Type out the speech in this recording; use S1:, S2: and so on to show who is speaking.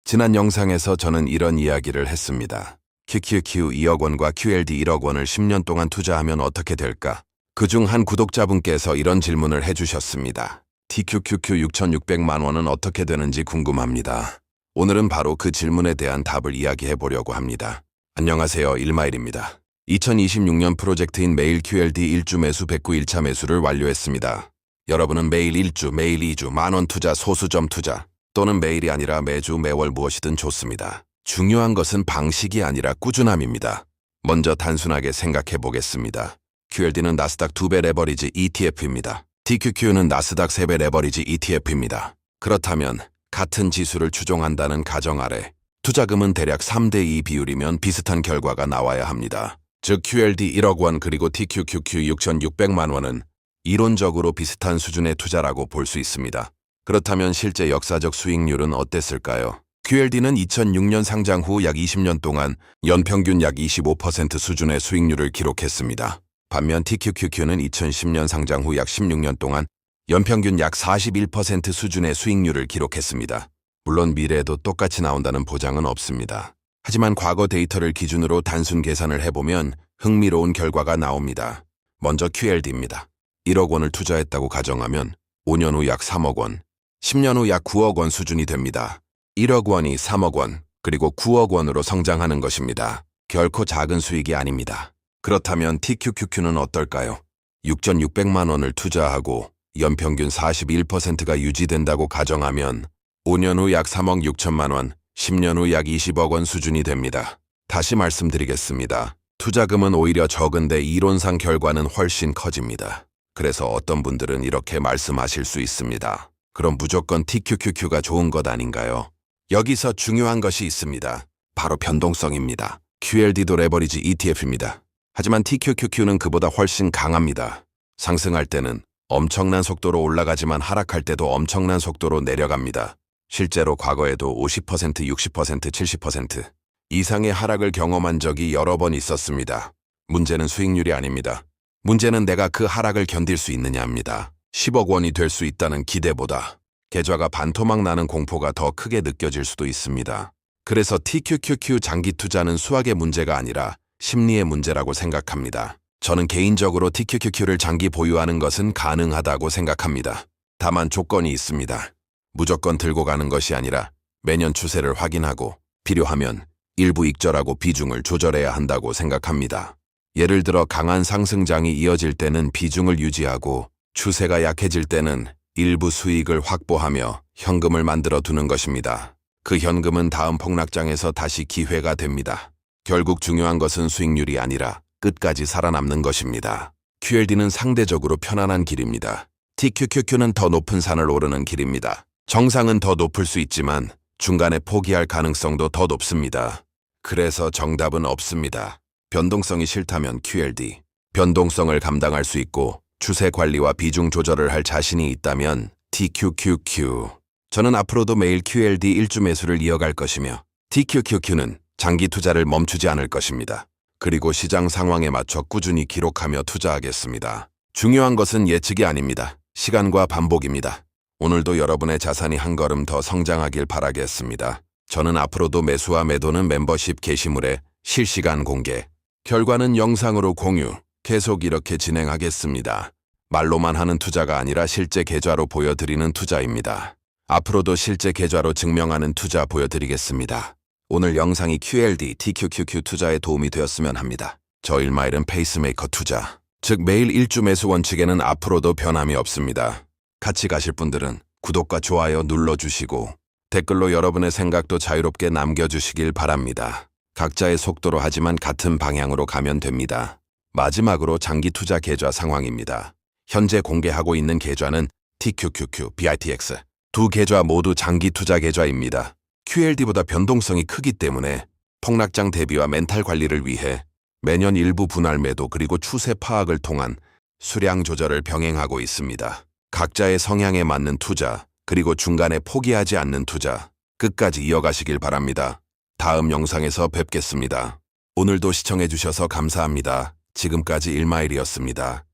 S1: 지난 영상에서 저는 이런 이야기를 했습니다. QQQ 2억 원과 QLD 1억 원을 10년 동안 투자하면 어떻게 될까? 그중 한 구독자분께서 이런 질문을 해주셨습니다. TQQQ 6,600만 원은 어떻게 되는지 궁금합니다. 오늘은 바로 그 질문에 대한 답을 이야기해 보려고 합니다. 안녕하세요, 일마일입니다. 2026년 프로젝트인 매일 QLD 1주 매수 109 1차 매수를 완료했습니다. 여러분은 매일 1주, 매일 2주, 만원 투자, 소수점 투자 또는 매일이 아니라 매주, 매월 무엇이든 좋습니다. 중요한 것은 방식이 아니라 꾸준함입니다. 먼저 단순하게 생각해 보겠습니다. QLD는 나스닥 2배 레버리지 ETF입니다. TQQ는 나스닥 3배 레버리지 ETF입니다. 그렇다면 같은 지수를 추종한다는 가정 아래 투자금은 대략 3대2 비율이면 비슷한 결과가 나와야 합니다. 즉 QLD 1억 원 그리고 TQQQ 6,600만 원은 이론적으로 비슷한 수준의 투자라고 볼 수 있습니다. 그렇다면 실제 역사적 수익률은 어땠을까요? QLD는 2006년 상장 후 약 20년 동안 연평균 약 25% 수준의 수익률을 기록했습니다. 반면 TQQQ는 2010년 상장 후 약 16년 동안 연평균 약 41% 수준의 수익률을 기록했습니다. 물론 미래에도 똑같이 나온다는 보장은 없습니다. 하지만 과거 데이터를 기준으로 단순 계산을 해보면 흥미로운 결과가 나옵니다. 먼저 QLD입니다. 1억 원을 투자했다고 가정하면 5년 후 약 3억 원, 10년 후 약 9억 원 수준이 됩니다. 1억 원이 3억 원, 그리고 9억 원으로 성장하는 것입니다. 결코 작은 수익이 아닙니다. 그렇다면 TQQQ는 어떨까요? 6,600만 원을 투자하고 연평균 41%가 유지된다고 가정하면 5년 후 약 3억 6천만 원, 10년 후 약 20억 원 수준이 됩니다. 다시 말씀드리겠습니다. 투자금은 오히려 적은데 이론상 결과는 훨씬 커집니다. 그래서 어떤 분들은 이렇게 말씀하실 수 있습니다. 그럼 무조건 TQQQ가 좋은 것 아닌가요? 여기서 중요한 것이 있습니다. 바로 변동성입니다. QLD도 레버리지 ETF입니다. 하지만 TQQQ는 그보다 훨씬 강합니다. 상승할 때는 엄청난 속도로 올라가지만 하락할 때도 엄청난 속도로 내려갑니다. 실제로 과거에도 50%, 60%, 70% 이상의 하락을 경험한 적이 여러 번 있었습니다. 문제는 수익률이 아닙니다. 문제는 내가 그 하락을 견딜 수 있느냐입니다. 10억 원이 될 수 있다는 기대보다 계좌가 반토막 나는 공포가 더 크게 느껴질 수도 있습니다. 그래서 TQQQ 장기 투자는 수학의 문제가 아니라 심리의 문제라고 생각합니다. 저는 개인적으로 TQQQ를 장기 보유하는 것은 가능하다고 생각합니다. 다만 조건이 있습니다. 무조건 들고 가는 것이 아니라 매년 추세를 확인하고 필요하면 일부 익절하고 비중을 조절해야 한다고 생각합니다. 예를 들어 강한 상승장이 이어질 때는 비중을 유지하고 추세가 약해질 때는 일부 수익을 확보하며 현금을 만들어 두는 것입니다. 그 현금은 다음 폭락장에서 다시 기회가 됩니다. 결국 중요한 것은 수익률이 아니라 끝까지 살아남는 것입니다. QLD는 상대적으로 편안한 길입니다. TQQQ는 더 높은 산을 오르는 길입니다. 정상은 더 높을 수 있지만 중간에 포기할 가능성도 더 높습니다. 그래서 정답은 없습니다. 변동성이 싫다면 QLD, 변동성을 감당할 수 있고 추세 관리와 비중 조절을 할 자신이 있다면 TQQQ. 저는 앞으로도 매일 QLD 1주 매수를 이어갈 것이며 TQQQ는 장기 투자를 멈추지 않을 것입니다. 그리고 시장 상황에 맞춰 꾸준히 기록하며 투자하겠습니다. 중요한 것은 예측이 아닙니다. 시간과 반복입니다. 오늘도 여러분의 자산이 한 걸음 더 성장하길 바라겠습니다. 저는 앞으로도 매수와 매도는 멤버십 게시물에 실시간 공개, 결과는 영상으로 공유, 계속 이렇게 진행하겠습니다. 말로만 하는 투자가 아니라 실제 계좌로 보여드리는 투자입니다. 앞으로도 실제 계좌로 증명하는 투자 보여드리겠습니다. 오늘 영상이 QLD, TQQQ 투자에 도움이 되었으면 합니다. 저 일마일은 페이스메이커 투자, 즉 매일 1주 매수 원칙에는 앞으로도 변함이 없습니다. 같이 가실 분들은 구독과 좋아요 눌러주시고 댓글로 여러분의 생각도 자유롭게 남겨주시길 바랍니다. 각자의 속도로 하지만 같은 방향으로 가면 됩니다. 마지막으로 장기 투자 계좌 상황입니다. 현재 공개하고 있는 계좌는 TQQQ, BITX 두 계좌 모두 장기 투자 계좌입니다. QLD보다 변동성이 크기 때문에 폭락장 대비와 멘탈 관리를 위해 매년 일부 분할 매도 그리고 추세 파악을 통한 수량 조절을 병행하고 있습니다. 각자의 성향에 맞는 투자, 그리고 중간에 포기하지 않는 투자, 끝까지 이어가시길 바랍니다. 다음 영상에서 뵙겠습니다. 오늘도 시청해주셔서 감사합니다. 지금까지 일마일이었습니다.